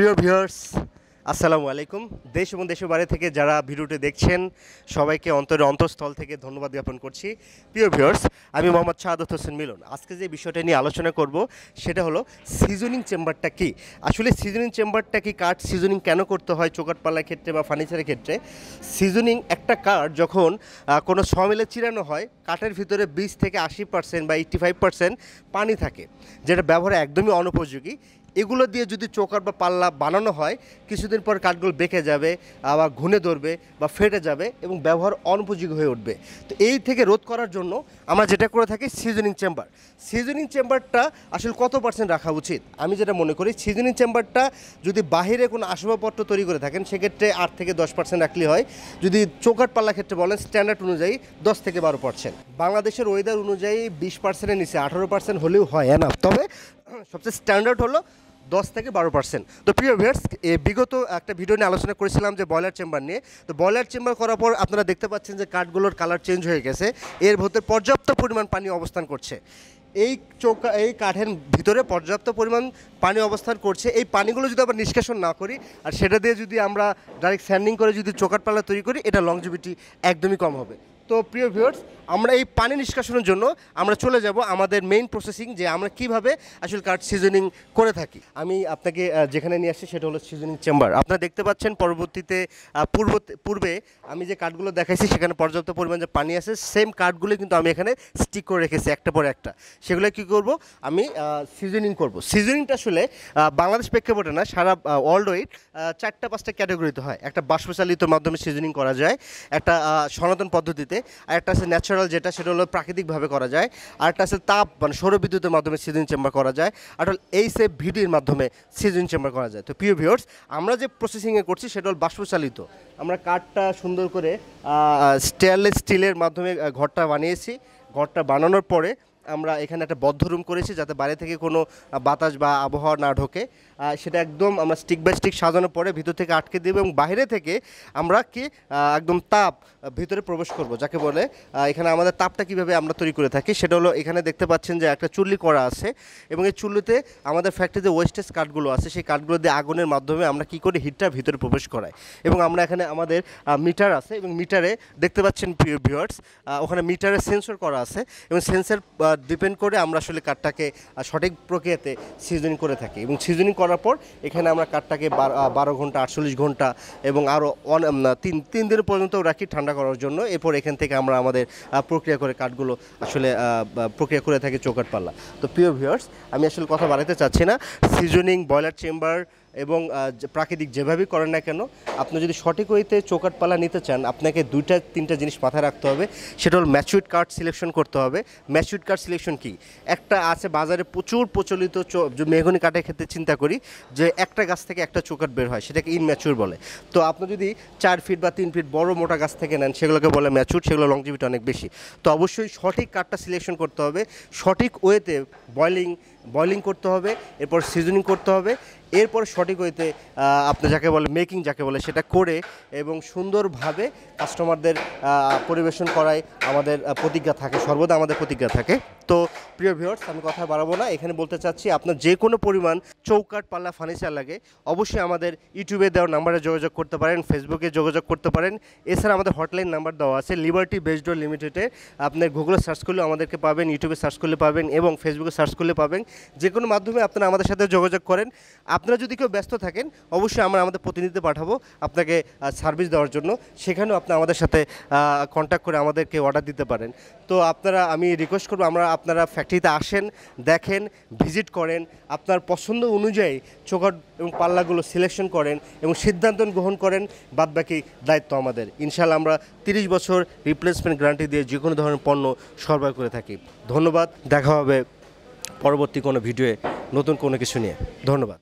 প্রিয় ভিউয়ার্স, আসসালামু আলাইকুম। দেশ এবং দেশের বাইরে থেকে যারা ভিডিওটি দেখছেন সবাইকে অন্তরের অন্তঃস্থল থেকে ধন্যবাদ জ্ঞাপন করছি। প্রিয় ভিউয়ার্স, আমি মোহাম্মদ শাহাদাত হোসেন মিলন। আজকে যে বিষয়টা নিয়ে আলোচনা করব সেটা হলো সিজনিং চেম্বারটা কি। আসলে সিজনিং চেম্বারটা কি, কাঠ সিজনিং কেন করতে হয় চৌকাঠ পাল্লার ক্ষেত্রে বা ফার্নিচারের ক্ষেত্রে। সিজনিং একটা কাঠ যখন কোনো সমিলে চিরানো হয়, কাঠের ভিতরে 20 থেকে 80% বা 85% পানি থাকে, যেটা ব্যবহারে একদমই অনুপযোগী। এগুলো দিয়ে যদি চৌকাঠ বা পাল্লা বানানো হয়, কিছুদিন পর কাঠগুলো বেঁকে যাবে, আবার ঘুনে ধরবে বা ফেটে যাবে এবং ব্যবহার অনুপযোগী হয়ে উঠবে। তো এই থেকে রোধ করার জন্য আমরা যেটা করে থাকি সিজনিং চেম্বার। সিজনিং চেম্বারটা আসলে কত পার্সেন্ট রাখা উচিত, আমি যেটা মনে করি সিজনিং চেম্বারটা যদি বাহিরে কোনো আসবাবপত্র তৈরি করে থাকেন সেক্ষেত্রে 8 থেকে 10% রাখলে হয়। যদি চৌকাঠ পাল্লার ক্ষেত্রে বলেন স্ট্যান্ডার্ড অনুযায়ী 10 থেকে 12%। বাংলাদেশের ওয়েদার অনুযায়ী 20%-এর নিচে 18% হলেও হয় না, তবে সবচেয়ে স্ট্যান্ডার্ড হলো 10 থেকে 12%। তো প্রিয় ভিউয়ার্স, বিগত একটা ভিডিও নিয়ে আলোচনা করেছিলাম যে বয়লার চেম্বার নিয়ে। তো বয়লার চেম্বার করার পর আপনারা দেখতে পাচ্ছেন যে কাঠগুলোর কালার চেঞ্জ হয়ে গেছে, এর ভেতরে পর্যাপ্ত পরিমাণ পানি অবস্থান করছে। এই কাঠের ভিতরে পর্যাপ্ত পরিমাণ পানি অবস্থান করছে। এই পানিগুলো যদি আবার নিষ্কাশন না করি আর সেটা দিয়ে যদি আমরা ডাইরেক্ট স্যান্ডিং করে যদি চৌকাঠ পাল্লা তৈরি করি, এটা লংজিভিটি একদমই কম হবে। তো প্রিয় ভিউয়ার্স, আমরা এই পানি নিষ্কাশনের জন্য আমরা চলে যাব আমাদের মেইন প্রসেসিং, যে আমরা কিভাবে আসলে কাঠ সিজনিং করে থাকি। আমি আপনাকে যেখানে নিয়ে আসছি সেটা হলো সিজনিং চেম্বার। আপনারা দেখতে পাচ্ছেন পরবর্তীতে পূর্বে আমি যে কাঠগুলো দেখাইছি সেখানে পর্যাপ্ত পরিমাণ যে পানি আছে, সেম কাঠগুলো কিন্তু আমি এখানে স্টিক করে রেখেছি একটা পর একটা। সেগুলো কী করব, আমি সিজনিং করব। সিজনিংটা আসলে বাংলাদেশ প্রেক্ষাপটে না, সারা ওয়ার্ল্ড ওয়াইড 4-5টা ক্যাটাগরিতে হয়। একটা বাষ্পচালিত মাধ্যমে সিজনিং করা যায়, একটা সনাতন পদ্ধতিতে, আর একটা আছে ন্যাচারাল, যেটা সেটা হলো প্রাকৃতিকভাবে করা যায়, আর একটা আছে তাপ মানে সৌরবিদ্যুতের মাধ্যমে সিজনিং চেম্বার করা যায়, আর এই সেফ ভিডিওর মাধ্যমে সিজনিং চেম্বার করা যায়। তো প্রিয় ভিউয়ার্স, আমরা যে প্রসেসিংয়ে করছি সেটা হল বাষ্পচালিত। আমরা কাঠটা সুন্দর করে স্টেনলেস স্টিলের মাধ্যমে ঘরটা বানিয়েছি। ঘরটা বানানোর পরে আমরা এখানে একটা বদ্ধ রুম করেছি যাতে বাইরে থেকে কোনো বাতাস বা আবহাওয়া না ঢোকে। সেটা একদম আমরা স্টিক বাই স্টিক সাজানোর পরে ভিতর থেকে আটকে দেবো এবং বাইরে থেকে আমরা একদম তাপ ভিতরে প্রবেশ করব, যাকে বলে এখানে আমাদের তাপটা কীভাবে আমরা তৈরি করে থাকি সেটা হলো, এখানে দেখতে পাচ্ছেন যে একটা চুল্লি করা আছে এবং এই চুল্লিতে আমাদের ফ্যাক্টরিতে ওয়েস্টেজ কাঠগুলো আছে, সেই কাঠগুলো দিয়ে আগুনের মাধ্যমে আমরা কী করি, হিটটা ভিতরে প্রবেশ করাই। এবং আমরা এখানে আমাদের মিটার আছে এবং মিটারে দেখতে পাচ্ছেন প্রিয় ভিউয়ার্স, ওখানে মিটারে সেন্সর করা আছে এবং সেন্সর ডিপেন্ড করে আমরা আসলে কাঠটাকে সঠিক প্রক্রিয়াতে সিজনিং করে থাকি। এবং সিজনিং করার পর এখানে আমরা কাঠটাকে 12 ঘন্টা, 48 ঘন্টা এবং আরও 3 দিন পর্যন্ত রাখি ঠান্ডা করার জন্য। এরপর এখান থেকে আমরা আমাদের প্রক্রিয়া করে কাঠগুলো আসলে প্রক্রিয়া করে থাকি চৌকাঠ পাল্লা। তো প্রিয় ভিউয়ার্স, আমি আসলে কথা বাড়াতে চাচ্ছি না। সিজনিং, বয়লার চেম্বার এবং প্রাকৃতিক যেভাবেই করেন না কেন, আপনি যদি সঠিক ওয়েতে চৌকাঠ পাল্লা নিতে চান, আপনাকে 2-3টা জিনিস মাথায় রাখতে হবে। সেটা হল ম্যাচিউরড কাঠ সিলেকশন করতে হবে। ম্যাচিউরড কাঠ সিলেকশন কি, একটা আছে বাজারে প্রচুর প্রচলিত মেহগনি কাঠের ক্ষেত্রে চিন্তা করি যে একটা গাছ থেকে একটা চৌকাঠ বের হয়, সেটাকে ইনম্যাচিউর বলে। তো আপনি যদি 4 ফিট বা 3 ফিট বড় মোটা গাছ থেকে নেন, সেগুলোকে বলে ম্যাচিউর, সেগুলো লংজিভিটি অনেক বেশি। তো অবশ্যই সঠিক কাঠটা সিলেকশন করতে হবে, সঠিক ওয়েতে বয়লিং করতে হবে, এরপর সিজনিং করতে হবে, এরপর সঠিক ওয়েতে আপনি যাকে বলে মেকিং যাকে বলে সেটা করে এবং সুন্দরভাবে কাস্টমারদের পরিবেশন করাই আমাদের প্রতিজ্ঞা থাকে, সর্বদা আমাদের প্রতিজ্ঞা থাকে। তো প্রিয় ভিউয়ার্স, আমি কথা বাড়াবো না, এখানে বলতে চাচ্ছি আপনার যে কোনো পরিমাণ চৌকাঠ পাল্লা ফার্নিচার লাগে অবশ্যই আমাদের ইউটিউবে দেওয়া নাম্বারে যোগাযোগ করতে পারেন, ফেসবুকে যোগাযোগ করতে পারেন। এছাড়া আমাদের হটলাইন নাম্বার দেওয়া আছে লিবার্টি বেসড লিমিটেডে। আপনার গুগলে সার্চ করলে আমাদেরকে পাবেন, ইউটিউবে সার্চ করলে পাবেন এবং ফেসবুকে সার্চ করলে পাবেন। যে কোনো মাধ্যমে আপনারা আমাদের সাথে যোগাযোগ করেন। আপনারা যদি কেউ ব্যস্ত থাকেন অবশ্যই আমরা আমাদের প্রতিনিধি পাঠাবো আপনাকে সার্ভিস দেওয়ার জন্য, সেখানেও আপনি আমাদের সাথে কন্ট্যাক্ট করে আমাদেরকে অর্ডার দিতে পারেন। তো আমি রিকোয়েস্ট করবো আপনারা ফ্যাক্টরিতে আসেন, দেখেন, ভিজিট করেন, আপনার পছন্দ অনুযায়ী চৌকাঠ এবং পাল্লাগুলো সিলেকশন করেন এবং সিদ্ধান্ত গ্রহণ করেন। বাদবাকি দায়িত্ব আমাদের। ইনশাআল্লাহ আমরা 30 বছর রিপ্লেসমেন্ট গ্যারান্টি দিয়ে যে কোনো ধরনের পণ্য সরবরাহ করে থাকি। ধন্যবাদ, দেখা হবে পরবর্তী কোনো ভিডিওয়ে নতুন কোনো কিছু নিয়ে। ধন্যবাদ।